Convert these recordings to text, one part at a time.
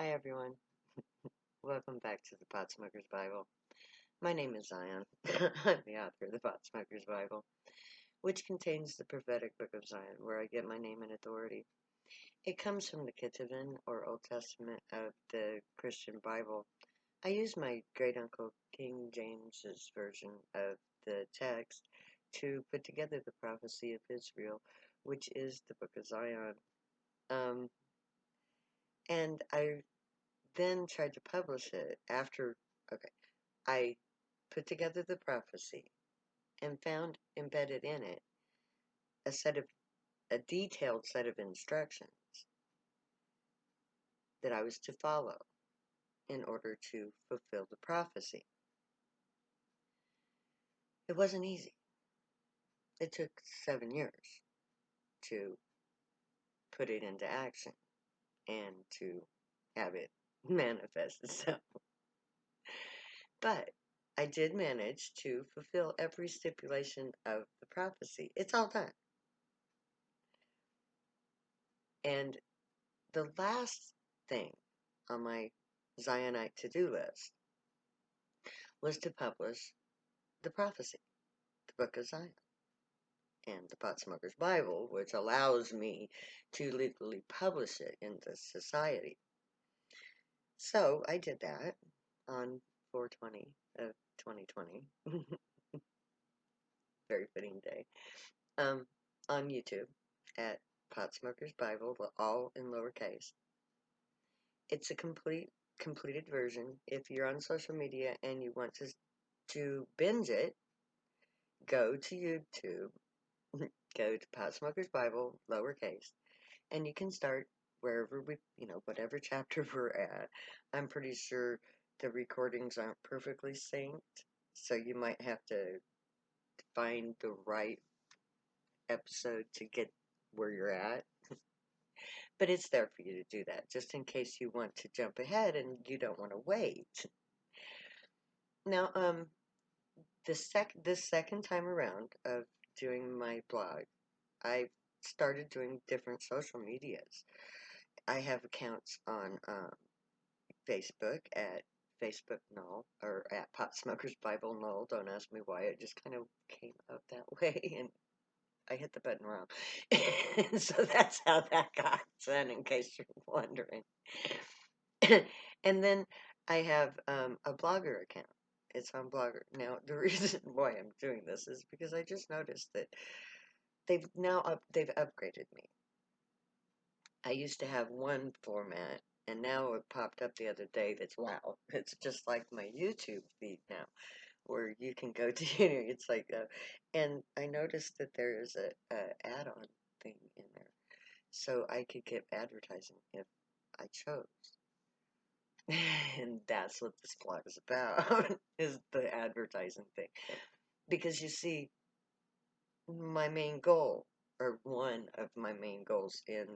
Hi everyone, welcome back to the Pot Smoker's Bible. My name is Zion. I'm the author of the Pot Smoker's Bible, which contains the prophetic book of Zion, where I get my name and authority. It comes from the Ketuvim, or Old Testament of the Christian Bible. I use my great uncle King James's version of the text to put together the prophecy of Israel, which is the book of Zion. Um, and I then tried to publish it after. Okay, I put together the prophecy and found embedded in it a detailed set of instructions that I was to follow in order to fulfill the prophecy. It wasn't easy. It took 7 years to put it into action and to have it manifest itself. But I did manage to fulfill every stipulation of the prophecy. It's all done. And the last thing on my Zionite to-do list was to publish the prophecy, the book of Zion, and the Pot Smoker's Bible, which allows me to legally publish it in the society. So I did that on 4/20 of 2020, very fitting day, on YouTube at Pot Smoker's Bible, all in lowercase. It's a completed version. If you're on social media and you want to binge it, go to YouTube, go to Pot Smoker's Bible, lowercase, and you can start wherever whatever chapter we're at. I'm pretty sure the recordings aren't perfectly synced, so you might have to find the right episode to get where you're at. But it's there for you to do that, just in case you want to jump ahead and you don't want to wait. Now, this second time around of doing my blog, I started doing different social medias. I have accounts on Facebook at Facebook Null or at Pot Smokers Bible Null. Don't ask me why. It just kind of came up that way, and I hit the button wrong. So that's how that got done, in case you're wondering. And then I have a Blogger account. It's on Blogger. Now, the reason why I'm doing this is because I just noticed that they've upgraded me. I used to have one format, and now it popped up the other day that's wow. It's just like my YouTube feed now, where you can go to, it's like, and I noticed that there is a add-on thing in there, so I could get advertising if I chose. And that's what this blog is about, is the advertising thing. Because you see, my main goal, or one of my main goals in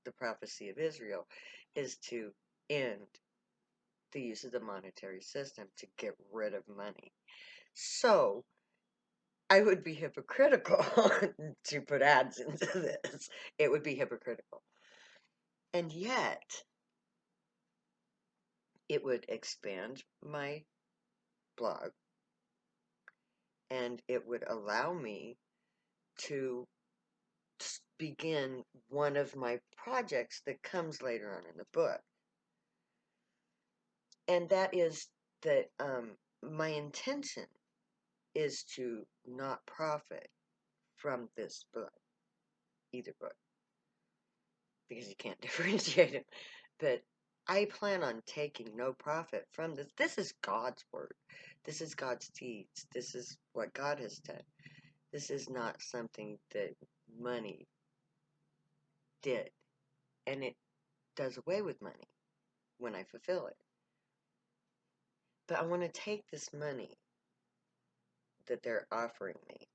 the prophecy of Israel, is to end the use of the monetary system to get rid of money. So I would be hypocritical to put ads into this. It would be hypocritical. And yet, it would expand my blog, and it would allow me to begin one of my projects that comes later on in the book. And that is that my intention is to not profit from this book, either book, because you can't differentiate them. But I plan on taking no profit from this. This is God's word. This is God's deeds. This is what God has done. This is not something that money did. And it does away with money when I fulfill it. But I want to take this money that they're offering me,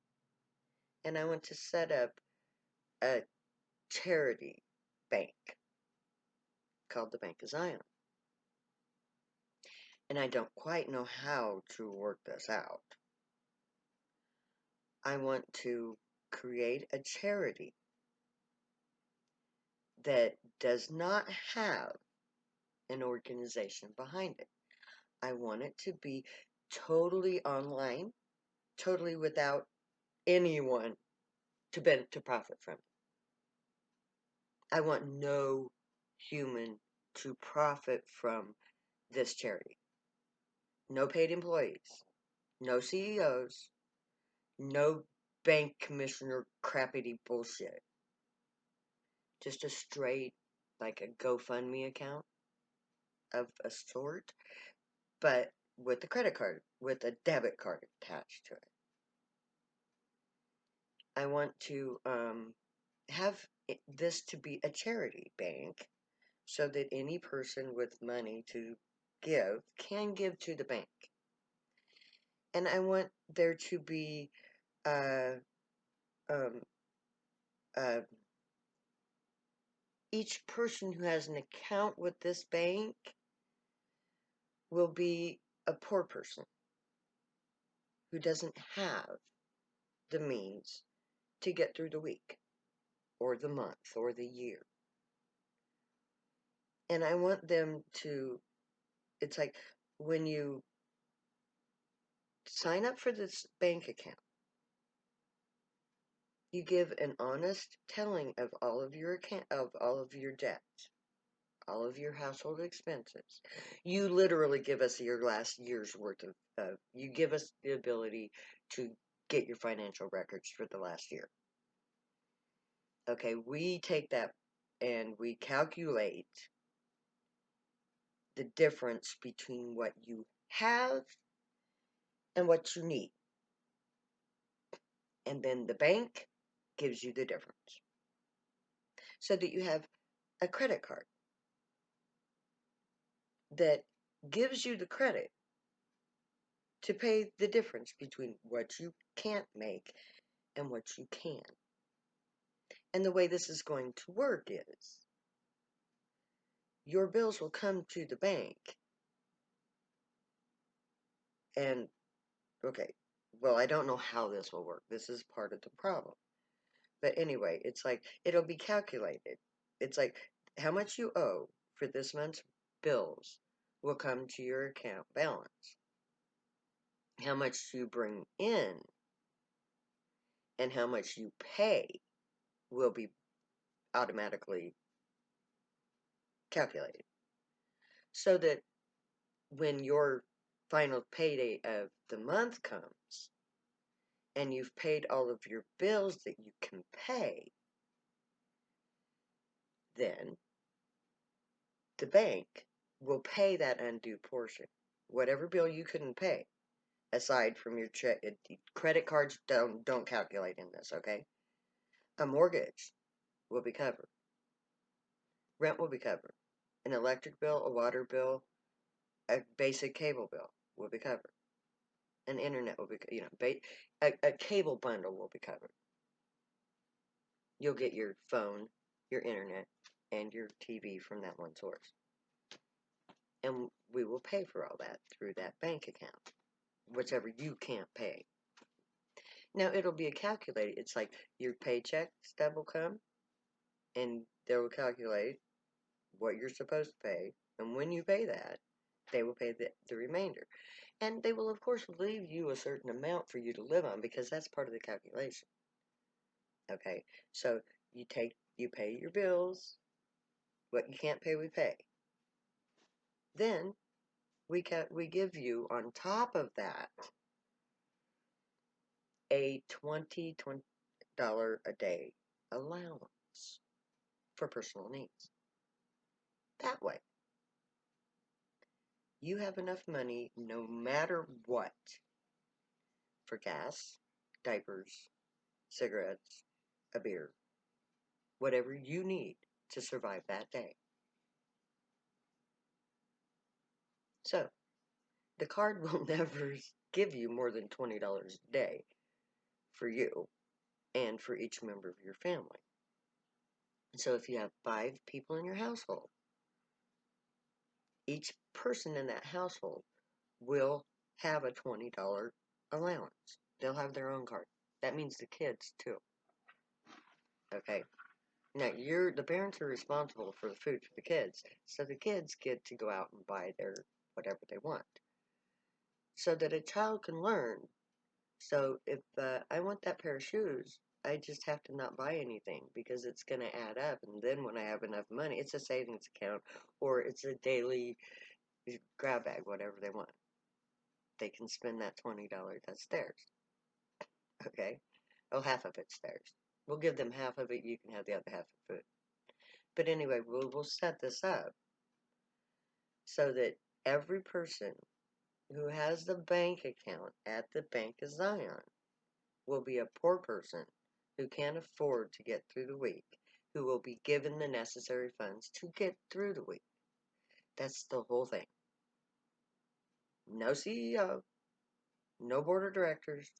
and I want to set up a charity bank called the Bank of Zion. And I don't quite know how to work this out. I want to create a charity that does not have an organization behind it. I want it to be totally online, totally without anyone to profit from it. I want no human to profit from this charity. No paid employees, no CEOs, no bank commissioner crappity bullshit. Just a straight, like a GoFundMe account of a sort, but with a credit card, with a debit card attached to it. I want to have this to be a charity bank so that any person with money to give can give to the bank. And I want there to be uh, um, uh, each person who has an account with this bank will be a poor person who doesn't have the means to get through the week or the month or the year. And I want them to, it's like when you sign up for this bank account, you give an honest telling of all of your account, of all of your debts, all of your household expenses. You literally give us your last year's worth of you give us the ability to get your financial records for the last year. Okay, we take that and we calculate the difference between what you have and what you need. And then the bank gives you the difference so that you have a credit card that gives you the credit to pay the difference between what you can't make and what you can. And the way this is going to work is your bills will come to the bank and, okay, well, I don't know how this will work. This is part of the problem. But anyway, it's like it'll be calculated. It's like how much you owe for this month's bills will come to your account balance. How much you bring in and how much you pay will be automatically calculated. So that when your final payday of the month comes and you've paid all of your bills that you can pay, then the bank will pay that undue portion. Whatever bill you couldn't pay, aside from your check, credit cards don't calculate in this, okay? A mortgage will be covered. Rent will be covered. An electric bill, a water bill, a basic cable bill will be covered. An internet will be, a cable bundle will be covered. You'll get your phone, your internet, and your TV from that one source. And we will pay for all that through that bank account, whichever you can't pay. Now, it'll be a calculated, it's like your paycheck stub will come, and they will calculate what you're supposed to pay, and when you pay that, they will pay the remainder. And they will, of course, leave you a certain amount for you to live on because that's part of the calculation. Okay, so you pay your bills, what you can't pay, we pay. Then we give you on top of that a $20 a day allowance for personal needs. That way, you have enough money no matter what for gas, diapers, cigarettes, a beer, whatever you need to survive that day. So, the card will never give you more than $20 a day for you and for each member of your family. So if you have 5 people in your household, each person in that household will have a $20 allowance. They'll have their own card. That means the kids too. Okay? Now, the parents are responsible for the food for the kids, so the kids get to go out and buy their whatever they want, so that a child can learn. So if I want that pair of shoes, I just have to not buy anything because it's going to add up. And then when I have enough money, it's a savings account or it's a daily grab bag, whatever they want. They can spend that $20. That's theirs. Okay? Oh, half of it's theirs. We'll give them half of it. You can have the other half of food. But anyway, we'll set this up so that every person who has the bank account at the Bank of Zion will be a poor person who can't afford to get through the week, who will be given the necessary funds to get through the week. That's the whole thing. No CEO, no board of directors,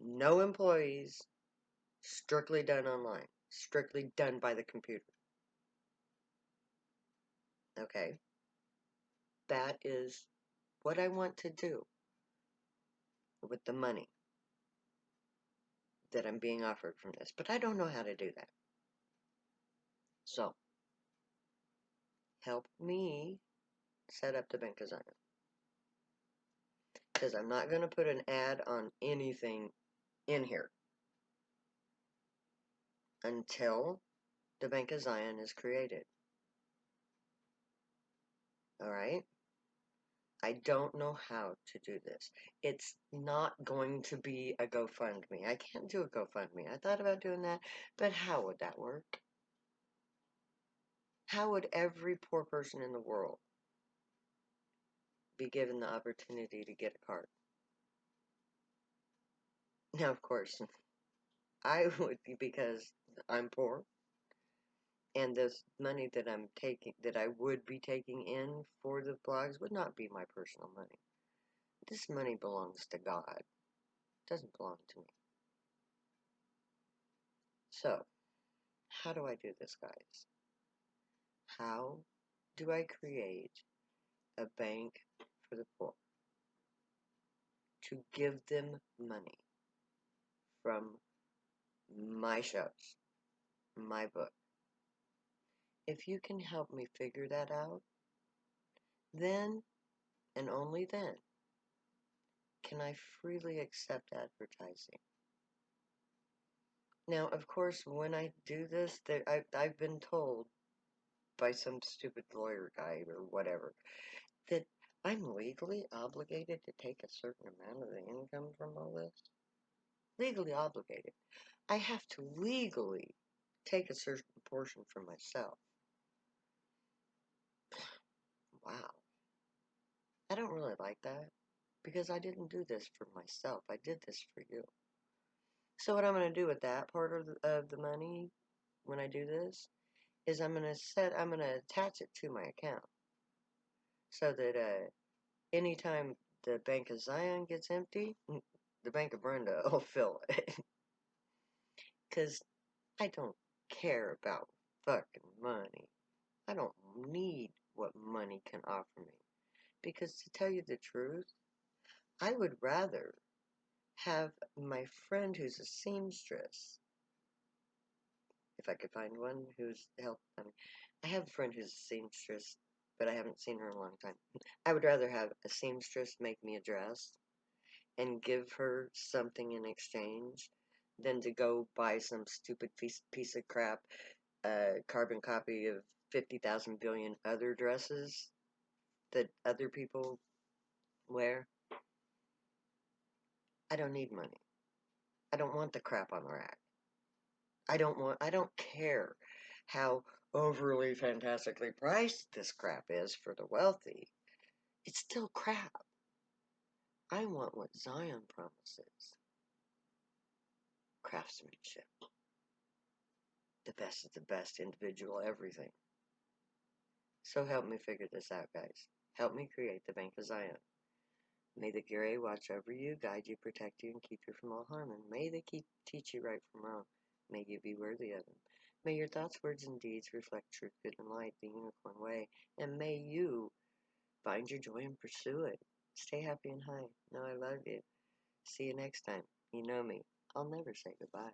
no employees, strictly done online, strictly done by the computer. Okay? That is what I want to do with the money that I'm being offered from this, but I don't know how to do that. So, help me set up the Bank of Zion. Because I'm not going to put an ad on anything in here until the Bank of Zion is created. Alright? I don't know how to do this. It's not going to be a GoFundMe. I can't do a GoFundMe. I thought about doing that, but how would that work? How would every poor person in the world be given the opportunity to get a card? Now, of course, I would, because I'm poor, and this money that I'm taking, that I would be taking in for the blogs, would not be my personal money. This money belongs to God. It doesn't belong to me. So, how do I do this, guys? How do I create a bank for the poor to give them money from my shows, my book? If you can help me figure that out, then and only then can I freely accept advertising. Now, of course, when I do this, I've been told by some stupid lawyer guy or whatever that I'm legally obligated to take a certain amount of the income from all this. Legally obligated. I have to legally take a certain portion for myself. Wow. I don't really like that because I didn't do this for myself. I did this for you. So what I'm going to do with that part of the money when I do this is I'm going to attach it to my account so that anytime the Bank of Zion gets empty, the Bank of Brenda will fill it. Because I don't care about fucking money. I don't need what money can offer me. Because to tell you the truth, I would rather have my friend who's a seamstress, if I could find one who's helped. I have a friend who's a seamstress, but I haven't seen her in a long time. I would rather have a seamstress make me a dress and give her something in exchange than to go buy some stupid piece of crap carbon copy of 50,000 billion other dresses that other people wear. I don't need money. I don't want the crap on the rack. I don't care how overly fantastically priced this crap is for the wealthy. It's still crap. I want what Zion promises. Craftsmanship. The best of the best, individual everything. So help me figure this out, guys. Help me create the Bank of Zion. May the Gure watch over you, guide you, protect you, and keep you from all harm. And may they teach you right from wrong. May you be worthy of them. May your thoughts, words, and deeds reflect truth, good, and light, the unicorn way. And may you find your joy and pursue it. Stay happy and high. Know I love you. See you next time. You know me. I'll never say goodbye.